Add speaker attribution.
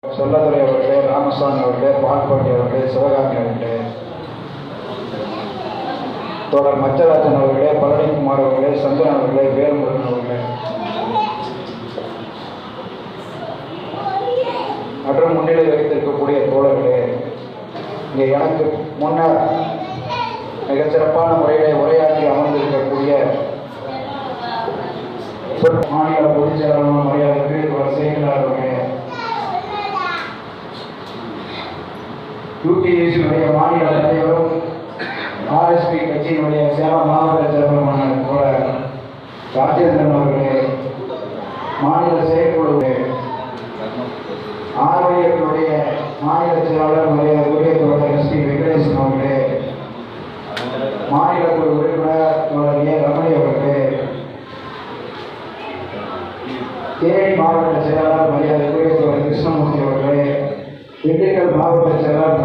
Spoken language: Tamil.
Speaker 1: செல்லதுரை அவர்களே, ராமசாமி அவர்களே, பால்பாண்டி அவர்களே, சிவகாமி அவர்களே, தோழர் மச்சராஜன் அவர்களே, பழனிக்குமார் அவர்களே, சந்திரன் அவர்களே, வேல்முருகன் அவர்களே மற்றும் முன்னிலை வைத்திருக்கக்கூடிய தோழர்களே, இங்கே எனக்கு முன்னர் மிகச்சிறப்பான முறையிலே உரையாற்றி அமர்ந்திருக்கக்கூடிய மாநில பொதுச் செயலாளர் மரியாதைக்கு ஒரு செயலாளர்களே, யூடிஎஸ்னுடைய மாநில தலைவரும் ஆர்எஸ்பி கட்சியினுடைய சேலம் மாவட்ட தலைவருமான தோழர் ராஜேந்திரன் அவர்களே, மாநில செயற்குழுவே ஆர்வலர்களுடைய மாநில செயலாளர் மரியாதைக்குரிய தோழர் எஸ் பி வெங்கடேசன் அவர்களே, மாநில குழு உறுப்பினர் தோழர் ஏ ரமணி அவர்களே, தேனி மாவட்ட செயலாளர் மரியாதைக்குரிய தோழர் கிருஷ்ணமூர்த்தி அவர்களே, திண்டுக்கல் மாவட்ட செயலாளர்